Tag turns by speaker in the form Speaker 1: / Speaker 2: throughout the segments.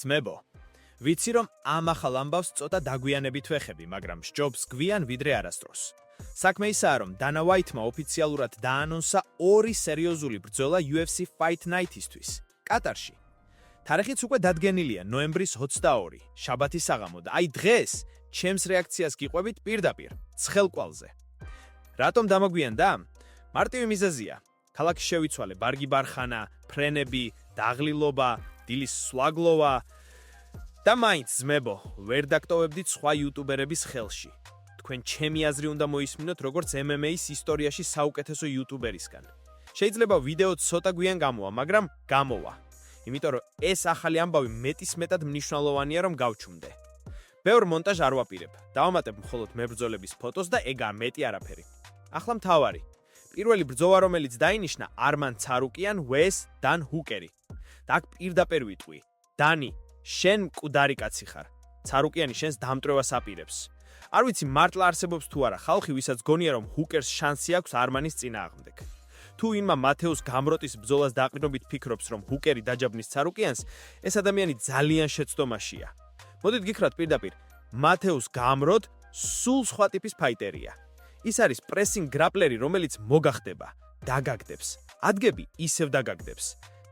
Speaker 1: ძმებო, ვიცი რომ ამ ახალ ამბავს წოთა დაგვიანებით ვეხები, მაგრამ სჯობს გვიან ვიდრე არასდროს. საქმე ისაა, რომ დანა ვაითმა ოფიციალურად დაანონსა ორი სერიოზული ბრძოლა UFC Fight Night-ისთვის, კატარში. თარიღიც უკვე დადგენილია ნოემბრის 22, შაბათის საღამო და აი დღეს ჩემს რეაქციას გიყვებით პირდაპირ, ცხელკვალზე. რატომ დამოგვიანდა? მარტივი მიზეზია. ქალაქში შევიცვალე ბარგი ბარხანა, ფრენები, დაღლილობა, დილის სვლაგლოვა და მაინც ძმებო, ვერ დაგტოვებდით სხვა იუტუბერების ხელში. თქვენ ჩემი აზრი უნდა მოისმინოთ როგორც MMA-ის ისტორიაში საუკეთესო იუტუბერისგან. შეიძლება ვიდეო ცოტა გვიან გამოვა, მაგრამ გამოვა. იმიტომ რომ ეს ახალი ამბავი მეტისმეტად მნიშვნელოვანია რომ გავჩუმდე. ბევრ მონტაჟ არ ვაპირებ. დავამატებ მხოლოდ მებრძოლების ფოტოს და ეგა მეტი არაფერი. ახლა მთავარი. პირველი ბრძოლა რომელიც დაინიშნა არმან ცარუკიან vs დან ჰუკერი. და აქ პირდაპირ ვიტყვი. დანი, შენ მკვდარი კაცი ხარ. ცარუკიანი შენს დამტვრევას აპირებს. არ ვიცი მართლა არსებობს თუ არა ხალხი, ვისაც გონია რომ ჰუკერს შანსი აქვს არმანის წინააღმდეგ. თუ ინმა მათეუს გამროტის ბრძოლას დაყრდნობით ფიქრობს რომ ჰუკერი დაჯაბნის ცარუკიანს, ეს ადამიანი ძალიან შეცდომაშია. მოდით გიხრათ პირდაპირ, მათეუს გამროთ სულ სხვა ტიპის ფაიტერია. ის არის პრესინგ გრაპლერი, რომელიც მოგახდება, დაგაგდებს, ადგები ისევ დაგაგდებს.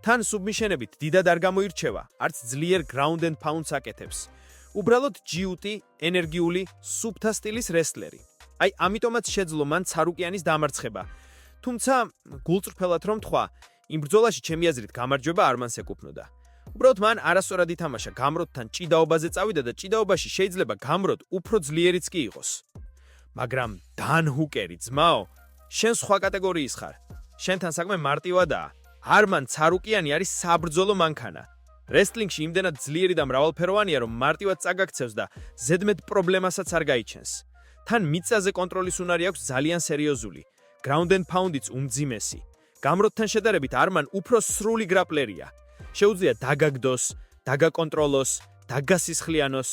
Speaker 1: თან სუბმიშენებით დიდად არ გამოირჩევა, არც ძლიერ ground and pound-ს აკეთებს. უბრალოდ ჯიუტი, ენერგიული, სუფთა სტილის რესლერი. აი, ამიტომაც შეძლო მან ცარუკიანის დამარცხება. თუმცა, გულწრფელად რომ თქვა, იმ ბრძოლაში ჩემი აზრით გამარჯვება არმანს ეკუთვნოდა. უბრალოდ მან არასწორად ითამაშა, გამროტთან ჭიდაობაზე წავიდა და ჭიდაობაში შეიძლება გამროთ უფრო ძლიერიც კი იყოს. მაგრამ დან ჰუკერი, ძმაო, შენ სხვა კატეგორიის ხარ. შენთან საქმე მარტივადაა. არმან ცარუკიანი არის საბრძოლო მანქანა. რესლინგში იმდენად ძლიერი და მრავალფეროვანია, რომ მარტივად წაგაქცევს და ზედმეტ პრობლემასაც არ გაიჩენს. თან მიწაზე კონტროლის უნარი აქვს ძალიან სერიოზული. ground and pound-იც უმძიმესი. გამროტთან შედარებით არმან უფრო სრული გრაპლერია. შეუძლია დაგაგდოს, დაგაკონტროლოს, დაგასისხლიანოს.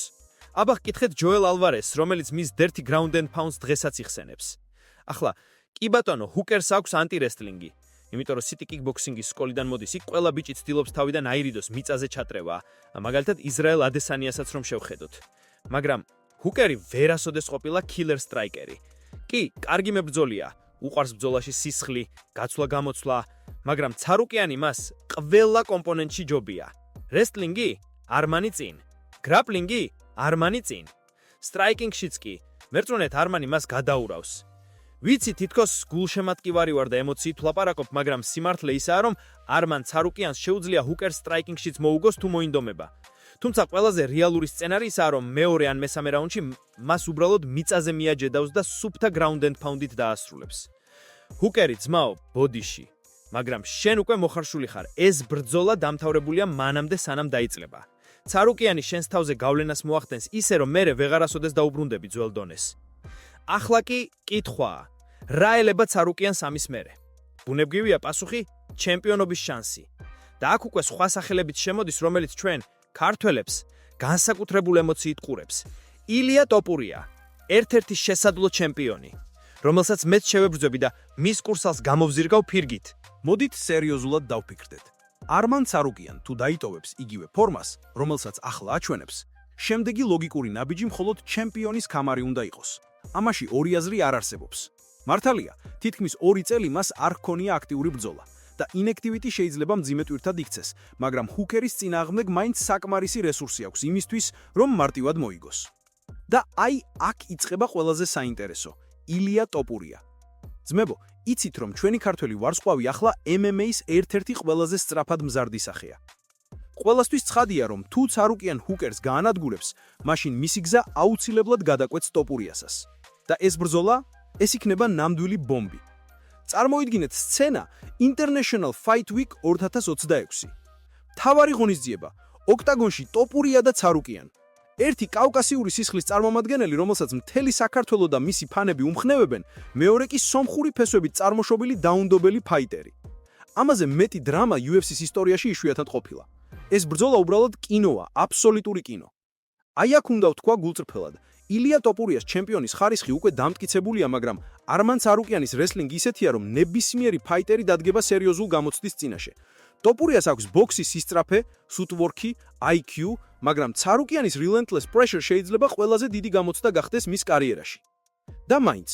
Speaker 1: აბა გკითხეთ ჯოელ ალვარესს, რომელიც მის dirty ground and pound-ს დღესაც იხსენებს. ახლა, კი ბატონო, ჰუკერს აქვს ანტირესლინგი. იმიტომ რომ City Kickboxing-ის სკოლიდან მოდის, იქ ყველა ბიჭი ცდილობს თავიდან აირიდოს მიწაზე ჩატრევა. მაგალითად ისრაელ ადესანიასაც რომ შევხედოთ. მაგრამ ჰუკერი ვერასოდეს ყოფილა killer striker-ი. კი, კარგი მებრძოლია. უყვარს ბრძოლაში სისხლი, გაცვლა-გამოცვლა, მაგრამ ცარუკიანი მას ყველა კომპონენტში ჯობია. რესლინგი არმანი წინ, გრაპლინგი არმანი წინ. სტრაიკინგშიც კი მერწმუნეთ არმანი მას გადაურავს. ვიცი თითქოს გულშემატკივარი ვარ და ემოციით ვლაპარაკობ, მაგრამ სიმართლე ისაა, რომ არმან ცარუკიანს შეუძლია ჰუკერს სტრაიკინგშიც მოუგოს თუ მოინდომება. თუმცა ყველაზე რეალური სცენარი ისაა, რომ მეორე ან მესამე რაუნდში მას უბრალოდ მიწაზე მიაჯედავს და სუფთა ground and pound-ით დაასრულებს. ჰუკერი ძმაო, ბოდიში. მაგრამ შენ უკვე მოხარშული ხარ. ეს ბრძოლა დამთავრებულია მანამდე სანამ დაიწყება. ცარუკიანი შენს თავზე გავლენას მოახდენს ისე, რომ მერე ვეღარასოდეს დაუბრუნდები ძველ დონეს. ახლა კი კითხვაა. რა ელება ცარუკიანს ამის მერე? ბუნებრივია პასუხი ჩემპიონობის შანსი. და აქ უკვე სხვა სახელებით შემოდის, რომელიც ჩვენ ქართველებს განსაკუთრებულ ემოციით ყურებს. ილია ტოპურია, ერთ-ერთი შესაძლო ჩემპიონი, რომელსაც მეც შევებრძვები და მის კურსალს გამოვზირგავ ფირგით.
Speaker 2: მოდით სერიოზულად დავფიქრდეთ. არმან ცარუკიან თუ დაიტოვებს იგივე ფორმას, რომელსაც ახლა აჩვენებს, შემდეგი ლოგიკური ნაბიჯი მხოლოდ ჩემპიონის კამარი უნდა იყოს. ამაში ორი აზრი არ არსებობს. მართალია, თითქმის 2 წელი მას არ ჰქონია აქტიური ბრძოლა და inactivity შეიძლება მძიმე ტვირთად იქცეს, მაგრამ ჰუკერის წინააღმდეგ მაინც საკმარისი რესურსი აქვს იმისთვის, რომ მარტივად მოიგოს. და აი აქ იწყება ყველაზე საინტერესო. ილია ტოპურია. ძმებო, იცით რომ ჩვენი ქართველი ვარსკვლავი ახლა MMA-ის ერთ-ერთი ყველაზე სწრაფად მზარდი სახეა. ყველასთვის ცხადია, რომ თუ ცარუკიან ჰუკერს გაანადგურებს, მაშინ მისი გზა აუცილებლად გადაკვეთს ტოპურიასას. და ეს ბრძოლა, ეს იქნება ნამდვილი ბომბი. წარმოიდგინეთ სცენა International Fight Week 2026. მთავარი ღონისძიება, ოქტაგონში ტოპურია და ცარუკიან. ერთი კავკასიური სისხლის წარმომადგენელი, რომელსაც მთელი საქართველო და მისი ფანები უმხნევებენ, მეორე კი სომხური ფესვებით წარმოშობილი დაუნდობელი ფაიტერი. ამაზე მეტი დრამა UFC-ის ისტორიაში იშვიათად ყოფილა. ეს ბრძოლა უბრალოდ კინოა, აბსოლუტური კინო. აი აქ უნდა ვთქვა გულწრფელად, ილია ტოპურიას ჩემპიონის ხარისხი უკვე დამტკიცებულია, მაგრამ არმან ცარუკიანის რესლინგი ისეთია, რომ ნებისმიერი ფაიტერი დადგება სერიოზულ გამოცდის წინაშე. ტოპურიას აქვს ბოქსის სისწრაფე, footwork-ი, IQ, მაგრამ ცარუკიანის relentless pressure შეიძლება ყველაზე დიდი გამოცდა გახდეს მის კარიერაში. და მაინც,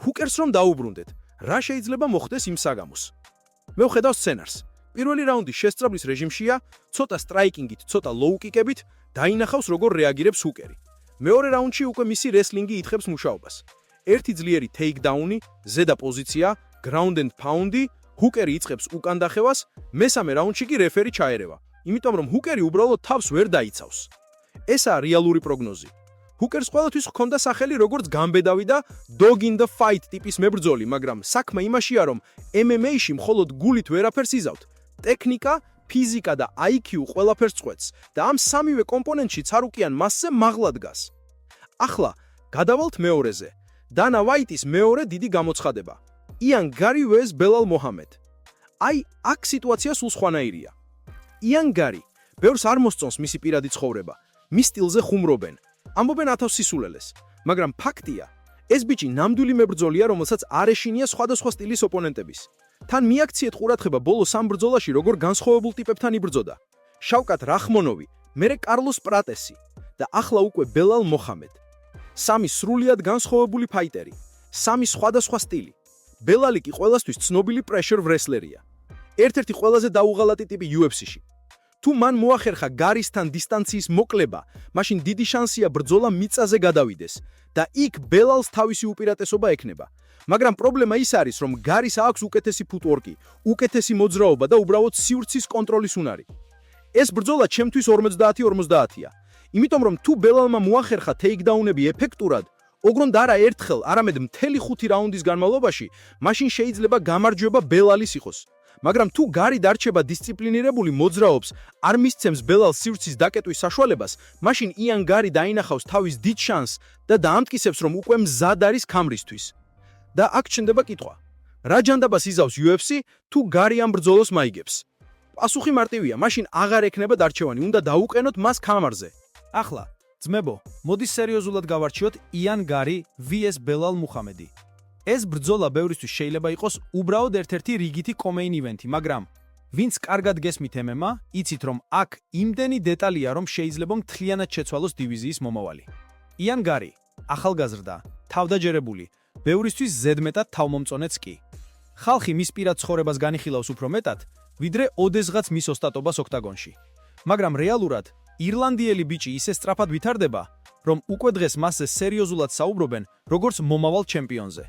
Speaker 2: ჰუკერს რომ დაუბრუნდეთ, რა შეიძლება მოხდეს იმ საგამოს? მე ვხედავ სცენარს. პირველი რაუნდი შესწავლის რეჟიმშია, ცოტა სტრაიკინგით, ცოტა ლოუ-კიკებით დაინახავს როგორ რეაგირებს ჰუკერი. მეორე რაუნდში უკვე მისი რესლინგი ითხოვს მუშაობას. ერთი ძლიერი ტეიქდაუნი, ზედა პოზიცია, ground and pound-ი, ჰუკერი იწყებს უკან დახევას, მესამე რაუნდში კი რეფერი ჩაერევა. იმიტომ რომ ჰუკერი უბრალოდ თავს ვერ დაიცავს. ესაა რეალური პროგნოზი. ჰუკერს ყველთვის ჰქონდა სახელი როგორც გამბედავი და dog in the fight ტიპის მებრძოლი, მაგრამ საქმე იმაშია, რომ MMA-ში მხოლოდ გულით ვერაფერს იზავთ. ტექნიკა, ფიზიკა და IQ ყველაფერს წყვეტს და ამ სამივე კომპონენტში ცარუკიან მასზე მაღლა დგას. ახლა გადავალთ მეორეზე. დანა ვაიტის მეორე დიდი გამოცხადება. იან გარი vs ბელალ მოჰამედ. აი, აქ სიტუაცია სულ სხვანაირია. იან გარი, ბევრს არ მოსწონს მისი პირადი ცხოვრება, მის სტილზე ხუმრობენ, ამბობენ ათავ სისულელეს, მაგრამ ფაქტია, ეს ბიჭი ნამდვილი მებრძოლია, რომელსაც არ ეშინია სხვადასხვა სტილის ოპონენტების. თან მიაქციეთ ყურადღება ბოლო სამ ბრძოლაში როგორ განსხვავებულ ტიპებთან იბრძოდა. შავკატ რახმონოვი, მერე კარლოს პრატესი და ახლა უკვე ბელალ მოჰამედ. სამი სრულიად განსხვავებული ფაიტერი, სამი სხვადასხვა სტილი. ბელალი კი ყველასთვის ცნობილი pressure wrestler-ია. ერთ-ერთი ყველაზე დაუღალატი ტიპი UFC-ში. თუ მან მოახერხა გარისთან დისტანციის მოკლება, მაშინ დიდი შანსია ბრძოლა მიწაზე გადავიდეს და იქ ბელალს თავისი უპირატესობა ექნება. მაგრამ პრობლემა ის არის, რომ გარის აქვს უკეთესი ფუტვორკი, უკეთესი მოძრაობა და უბრალოდ სივრცის კონტროლის უნარი. ეს ბრძოლა ჩემთვის 50-50-ია. იმიტომ რომ თუ ბელალმა მოახერხა ტეიქდაუნები ეფექტურად, ოღონდ არა ერთხელ, არამედ მთელი 5 რაუნდის განმავლობაში, მაშინ შეიძლება გამარჯვება ბელალის იყოს. მაგრამ თუ გარი დარჩება დისციპლინირებული მოძრაობს, არ მისცემს ბელალს სივრცის დაკეტვის საშუალებას, მაშინ იან გარი დაინახავს თავის დიდ შანსს და დაამტკიცებს, რომ უკვე მზად არის ქამრისთვის. და აქ ჩნდება კითხვა. რა ჯანდაბას იზავს UFC, თუ გარი ამ ბრძოლას მაიგებს? პასუხი მარტივია, მაშინ აღარ ექნება დარჩევანი, უნდა დაუყენოთ მას ქამარზე.
Speaker 3: ახლა, ძმებო, მოდი სერიოზულად გავარჩიოთ იან გარი vs ბელალ მუჰამედი. ეს ბრძოლა ბევრისთვის შეიძლება იყოს უბრალოდ ერთ-ერთი რიგითი კომეინ ივენთი, მაგრამ ვინც კარგად გესმით MMA, იცით რომ აქ იმდენი დეტალია, რომ შეიძლება მთლიანად შეცვალოს დივიზიის მომავალი. იან გარი, ახალგაზრდა, თავდაჯერებული, ბევრისთვის ზედმეტად თავმომწონეც კი. ხალხი მის პირად ცხოვრებას განიხილავს უფრო მეტად, ვიდრე ოდესღაც მის ოსტატობას ოქტაგონში. მაგრამ რეალურად ირლანდიელი ბიჭი ისე სწრაფად ვითარდება, რომ უკვე დღეს მასზე სერიოზულად საუბრობენ, როგორც მომავალ ჩემპიონზე.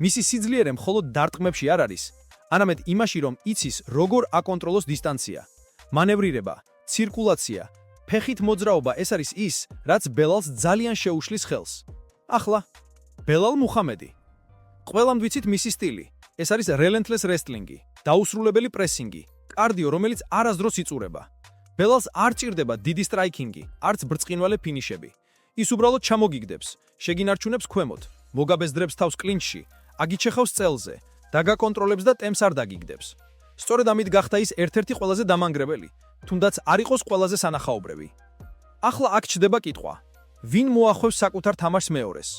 Speaker 3: მისი სიძლიერე მხოლოდ დარტყმებში არ არის, არამედ იმაში, რომ იცის, როგორ აკონტროლოს დისტანცია. მანევრირება, ცირკულაცია, ფეხით მოძრაობა ეს არის ის, რაც ბელალს ძალიან შეუშლის ხელს. ახლა, ბელალ მუჰამედი. ყველამ ვიცით მისი სტილი. ეს არის relentless wrestling-ი, დაუსრულებელი პრესინგი, კარდიო, რომელიც არასდროს იწურება. ბელალს არ ჭირდება დიდი სტრაიკინგი, არც ბრწყინვალე ფინიშები. ის უბრალოდ ჩამოგიგდებს, შეგინარჩუნებს ქვემოთ, მოგაბეზდრებს თავს კლინჩში, აგიჩეხავს წელზე, დაგაკონტროლებს და ტემპს არ დაგიგდებს. სწორედ ამით გახდა ის ერთ-ერთი ყველაზე დამანგრებელი, თუნდაც არ იყოს ყველაზე სანახაობრივი. ახლა აქ ჩდება კითხვა: ვინ მოახვევს საკუთარ თამაშს მეორეს?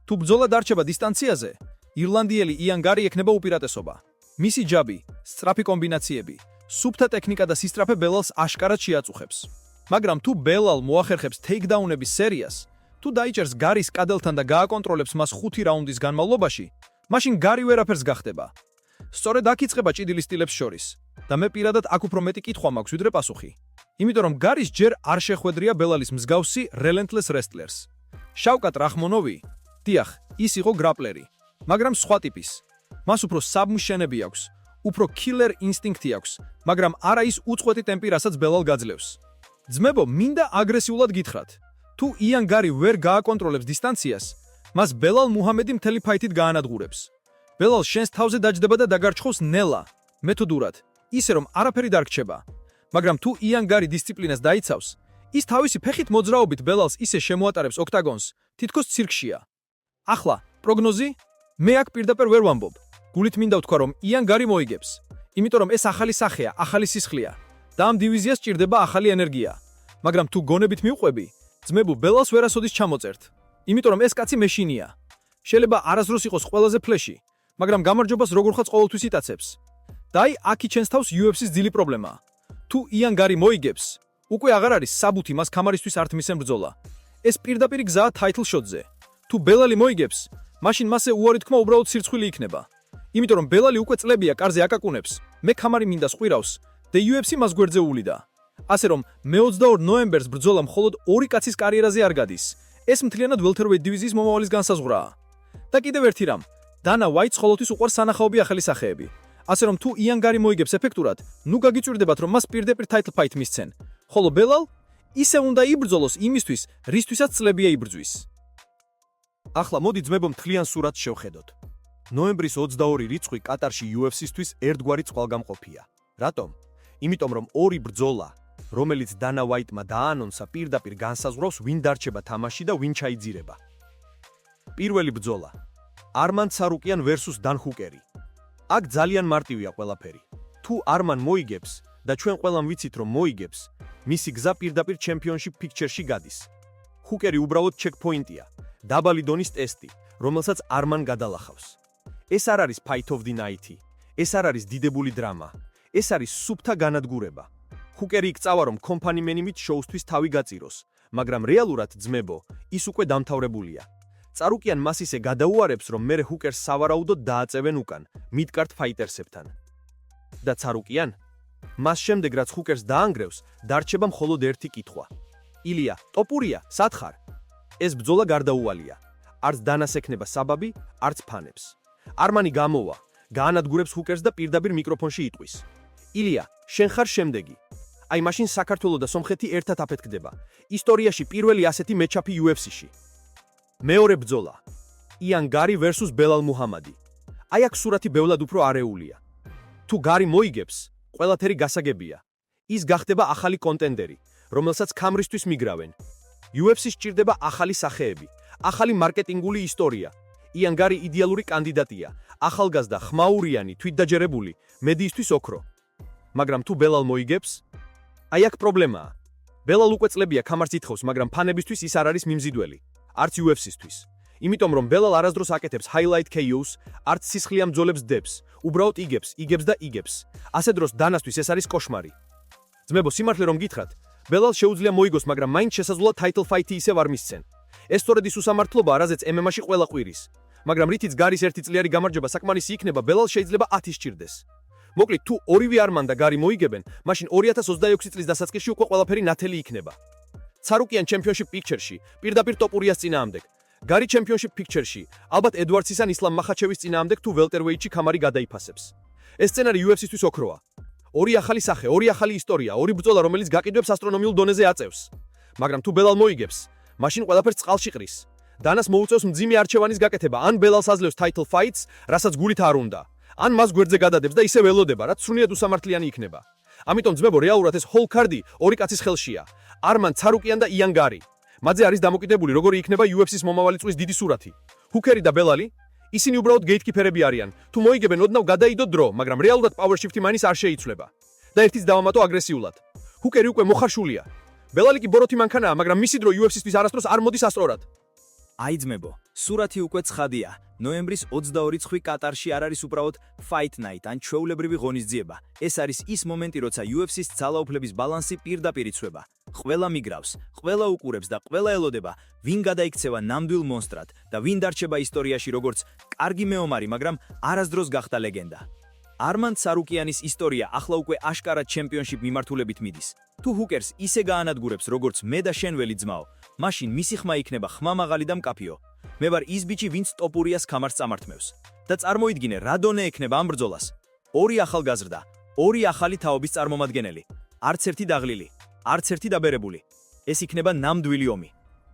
Speaker 3: თუ ბრძოლა დარჩება დისტანციაზე, ირლანდიელი იან გარი ექნება უპირატესობა. მისი ჯაბი, სწრაფი კომბინაციები, სუფთა ტექნიკა და სისწრაფე ბელალს აშკარად შეაწუხებს. მაგრამ თუ ბელალ მოახერხებს ტეიქდაუნების სერიას, თუ დაიჭერს გარის კადელთან და გააკონტროლებს მას 5 რაუნდის განმავლობაში, მაშინ გარი ვერაფერს გახდება. სწორედ აქ იწყება ჭიდილის სტილებს შორის და მე პირადად აქ უფრო მეტი კითხვა მაქვს ვიდრე პასუხი. იმიტომ რომ გარის ჯერ არ შეხვედრია ბელალის მსგავსი relentless wrestlers. შავკატ რახმონოვი, დიახ, ის იყო გრაპლერი, მაგრამ სხვა ტიპის. მას უფრო საბმშენები აქვს, უფრო killer instinct-ი აქვს, მაგრამ არა ის უწყვეტი ტემპი, რასაც ბელალ გაძლევს. ძმებო, მინდა აგრესიულად გითხრათ. თუ იან გარი ვერ გააკონტროლებს დისტანციას, მას ბელალ მუჰამედი მთელი ფაითით გაანადგურებს. ბელალ შენს თავზე დაჯდება და დაგარჩხობს ნელა, მეთოდურად, ისე რომ არაფერი დარგჩება. მაგრამ თუ იან გარი დისციპლინას დაიცავს, ის თავისი ფეხით მოძრაობით ბელალს ისე შემოატარებს ოქტაგონს, თითქოს ცირკშია. ახლა, პროგნოზი? მე აქ პირდაპირ ვერ ვამბობ. გულით მინდა ვთქვა, რომ იან გარი მოიგებს, იმიტომ რომ ეს ახალი სახეა, ახალი სისხლია და ამ დივიზიას ჭირდება ახალი ენერგია. მაგრამ თუ გონებით მივყვები, ძმებო, ბელალს ვერასოდეს ჩამოწერთ. იმიტომ რომ ეს კაცი მეშინია. შეიძლება არასდროს იყოს ყველაზე ფლეში, მაგრამ გამარჯვებას როგორხაც ყოველთვის იტაცებს. და აი აქ იჩენს თავს UFC-ს ძილი პრობლემაა. თუ იან გარი მოიგებს, უკვე აღარ არის საბუთი მას ქამარისთვის არ თმისენ ბრძოლა. ეს პირდაპირი გზაა title shot-ზე. თუ ბელალი მოიგებს, მაშინ მასე უარი თქვა უბრალოდ სირცხვილი იქნება. იმიტომ რომ ბელალი უკვე წლებია კარზე აკაკუნებს, მე ქამარი მინდა სყვირავს და UFC მას გვერდზე უვლიდა. ასე რომ მე-22 ნოემბერს ბრძოლა მხოლოდ 2 კაცის კარიერაზე არ გადის. ეს მთლიანად welterweight დივიზიის მომავლის განსაზღვრაა. და კიდევ ერთი რამ, დანა ვაიტს ყოველთვის უყვარს სანახაობი ახალი სახეები. ასე რომ თუ იან გარი მოიგებს ეფექტურად, ნუ გაგიწვირდებათ რომ მას პირდაპირ title fight მისცენ. ხოლო ბელალ ისე უნდა იბრძოლოს იმისთვის, რისთვისაც წლებია იბრძვის.
Speaker 2: ახლა მოდი ძმებო მთლიან სურათს შევხედოთ. ნოემბრის 22 რიცხვი კატარში UFC-სთვის ერთგვარი წყალგამყოფია. რატომ? იმიტომ რომ ორი ბრძოლა, რომელიც დანა ვაიტმა დაანონსა, პირდაპირ განსაზღვრავს ვინ დარჩება თამაში და ვინ ჩაიძირება. პირველი ბრძოლა: არმან ცარუკიან versus დან ჰუკერი. აქ ძალიან მარტივია ყველაფერი. თუ არმან მოიგებს და ჩვენ ყველამ ვიცით რომ მოიგებს, მისი გზა პირდაპირ ჩემპიონშიპ ფიქჩერში გადის. ჰუკერი უბრალოდ ჩეკპოინტია, დაბალი დონის ტესტი, რომელსაც არმან გადალახავს. ეს არ არის fight of the night, ეს არ არის დიდებული დრამა, ეს არის სუფთა განადგურება. ჰუკერი იქწავა რომ კომპანიმენიმით შოუსთვის თავი გაწიროს, მაგრამ რეალურად ძმებო, ის უკვე დამთავრებულია. წარუკიან მას ისე გადაუარებს რომ მერე ჰუკერს სავარაუდოდ დააწევენ უკან მიდკარტ ფაიტერსებთან. და წარუკიან მას შემდეგ რაც ჰუკერს დაანგრევს, დარჩება მხოლოდ ერთი კითხვა. ილია, ტოპურია, სათხარ? ეს ბრძოლა გარდაუვალია. არც დანას ექნება საბაბი, არც ფანებს. არმანი გამოვა, გაანადგურებს ჰუკერს და პირდაპირ მიკროფონში იტყვის. ილია, შენ ხარ შემდეგი. აი მაშინ საქართველო და სომხეთი ერთად აფეთქდება. ისტორიაში პირველი ასეთი მეჩაპი UFC-ში. მეორე ბრძოლა: იან გარი versus ბელალ მუჰამადი. აი აქ სურათი ბევრად უფრო არეულია. თუ გარი მოიგებს, ყველაფერი გასაგებია. ის გახდება ახალი კონტენდერი, რომელსაც ქამრისთვის მიგრავენ. UFC-ს სჭირდება ახალი სახეები, ახალი მარკეტინგული ისტორია. იან გარი იდეალური კანდიდატია, ახალგაზრდა, ხმაურიანი, თვითდაჯერებული, მედიისთვის ოქრო. მაგრამ თუ ბელალ მოიგებს, აი აქ პრობლემაა. ბელალ უკვე წლებია ქამარს ითხოვს, მაგრამ ფანებისთვის ის არ არის მიმზიდველი, არც UFC-სთვის. იმიტომ რომ ბელალ არასდროს აკეთებს highlight KO-ს, არც სისხლიან ბრძოლებს დებს, უბრალოდ იგებს და იგებს. ასე დროს დანასთვის ეს არის კოშმარი. ძმებო, სიმართლე რომ გითხრათ, ბელალ შეუძლია მოიგოს, მაგრამ მაინც შესაძლოა title fight-ი ისევ არ მისცენ. ეს სწორედ ის უსამართლობაა, რაზეც MMA-ში ყველა ყვირის. მაგრამ რითიც გარის ერთი წლიარი გამარჯვება საკმარისი იქნება, ბელალ შეიძლება 10 სჭირდეს. მოკლედ, თუ ორივე არმან და გარი მოიგებენ, მაშინ 2026 წლის დასაწყისში უკვე ყველაფერი ნათელი იქნება. ცარუკიან ჩემპიონშიპ პიქჩერში, პირდაპირ ტოპურიას წინააღმდეგ. გარი ჩემპიონშიპ პიქჩერში, ალბათ ედვარდსის ან ისლამ მახაჩევის წინააღმდეგ თუ ველტერვეიტში ქამარი გადაიფასებს. ეს სცენარი UFC-სთვის ოქროა. ორი ახალი სახე, ორი ახალი ისტორია, ორი ბრძოლა, რომელიც გაყიდვებს ასტრონომიულ დონეზე აწევს. მაგრამ თუ ბელალ მოიგებს, მაშინ ყველაფერს წყალში ყრის. დანას მოუწევს მძიმე არჩევანის გაკეთება, ან ბელალს აძლევს title fights, რასაც გულით არ უნდა. ან მას გვერდზე გადადებს და ისევ ელოდება, რაც სრულიად უსამართლიანი იქნება. ამიტომ ძმებო, რეალურად ეს whole card-ი ორი კაცის ხელშია. არმან ცარუკიან და იან გარი. მათზე არის დამოკიდებული, როგორი იქნება UFC-ს მომავალი წლის დიდი სურათი. ჰუკერი და ბელალი, ისინი უბრალოდ გეითკიფერები არიან. თუ მოიგებენ, ოდნავ გადაიდო დრო, მაგრამ რეალურად power shift-ი მაინც არ შეიცვლება. და ერთიც დავამატო აგრესიულად. ჰუკერი უკვე მოხარშულია. ბელალი კი ბოროტი მანქანაა, მაგრამ მისი დრო UFC-სთვის არასდროს არ მოდის ასწორად.
Speaker 3: აი ძმებო, სურათი უკვე ცხადია. ნოემბრის 22 წხვი კატარში არ არის უბრალოდ fight night ან ჩვეულებრივი ღონისძიება. ეს არის ის მომენტი, როცა UFC-ს ძალაუფლების ბალანსი პირდაპირ იცვება. ყველა მიგრავს, ყველა უყურებს და ყველა ელოდება, ვინ გადაიქცევა ნამდვილ მონსტრად და ვინ დარჩება ისტორიაში როგორც კარგი მეომარი, მაგრამ არასდროს გახდა ლეგენდა. არმან ცარუკიანის ისტორია ახლა უკვე აშკარად ჩემპიონშიპ მიმართულებით მიდის. თუ ჰუკერს ისე გაანადგურებს, როგორც მე და შენ ველი ძმაო, მაშინ მისი ხმა იქნება ხმამაღალი და მკაფიო. მე ვარ ის ბიჭი, ვინც ტოპურიას ქამარს წამართმევს. და წარმოიდგინე, რა დონე ექნება ამ ბრძოლას. ორი ახალგაზრდა, ორი ახალი თაობის წარმომადგენელი. არც ერთი დაღლილი, არც ერთი დაბერებული. ეს იქნება ნამდვილი ომი.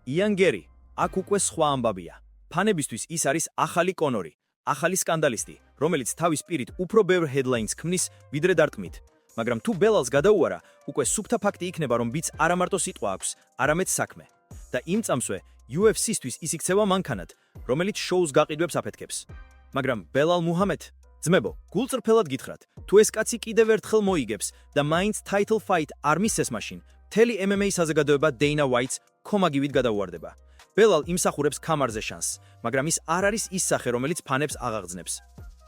Speaker 3: იან გერი, აქ უკვე სხვა ამბავია. ფანებისთვის ის არის ახალი კონორი, ახალი სკანდალისტი, რომელიც თავის პირით უფრო ბევრ headlines ქმნის, ვიდრე დარტყმით. მაგრამ თუ ბელალს გადაუარა, უკვე სუფთა ფაქტი იქნება, რომ ბიჭს არა მარტო სიტყვა აქვს, არამედ საქმე. და იმ წამსვე UFC-სთვის ის იქცევა მანქანად, რომელიც შოუს გაყიდვებს აფეთქებს. მაგრამ ბელალ მუჰამედ, ძმებო, გულწრფელად გითხრათ, თუ ეს კაცი კიდევ ერთხელ მოიგებს და მაინც title fight არ მისცეს მაშინ, მთელი MMA საზოგადოება დეინა ვაიტს ქომაგივით გადაუარდება. ბელალ იმსახურებს ქამარზე შანსს, მაგრამ ის არ არის ის სახე, რომელიც ფანებს აღაღწნებს.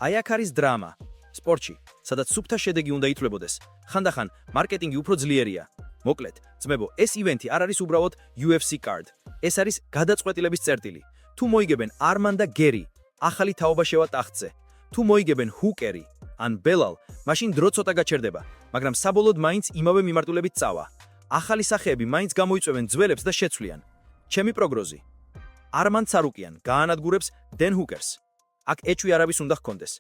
Speaker 3: აი აქ არის დრამა.
Speaker 2: სპორტში, სადაც სუფთა შედეგი უნდა ითვლებოდეს, ხანდახან მარკეტინგი უფრო ძლიერია. მოკლედ, ძმებო, ეს ივენთი არ არის უბრალოდ UFC card. ეს არის გადაწყვეტილების წერტილი. თუ მოიგებენ არმან და გერი, ახალი თაობა შევა ტახტზე. თუ მოიგებენ ჰუკერი ან ბელალ, მაშინ დრო ცოტა გაჩერდება, მაგრამ საბოლოოდ მაინც იმავე მიმართულებით წავა. ახალი სახეები მაინც გამოიწვევენ ძველებს და შეცვლიან. ჩემი პროგნოზი. არმან ცარუკიან გაანადგურებს დენ ჰუკერს. აქ ეჭვი არავის უნდა ჰქონდეს.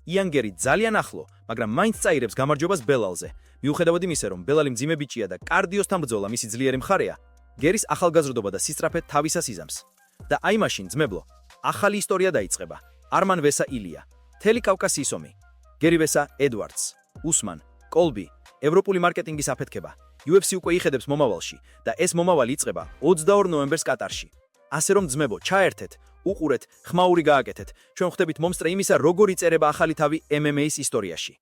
Speaker 2: იან გერი ძალიან ახლო, მაგრამ მაინც წაირებს გამარჯვებას ბელალზე. მიუხედავად იმისა, რომ ბელალი მძიმე ბიჭია და კარდიოსთან ბრძოლა მისი ძლიერი მხარეა, გერის ახალგაზრდობა და სისწრაფე თავისას იზამს. და აი მაშინ, ძმებლო, ახალი ისტორია დაიწყება. არმან ვესა ილია, თელი კავკასიის ომი, გერი ვესა ედვარდს, უსმან, კოლბი, ევროპული მარკეტინგის აფეთქება. UFC უკვე იხედებს მომავალში და ეს მომავალი იწყება 22 ნოემბერს კატარში. ასე რომ ძმებო, ჩაერთეთ, უყურეთ, ხმაური გააკეთეთ. ჩვენ ხვდებით მომსწრე იმისა, როგორ იწერება ახალი თავი MMA-ის ისტორიაში.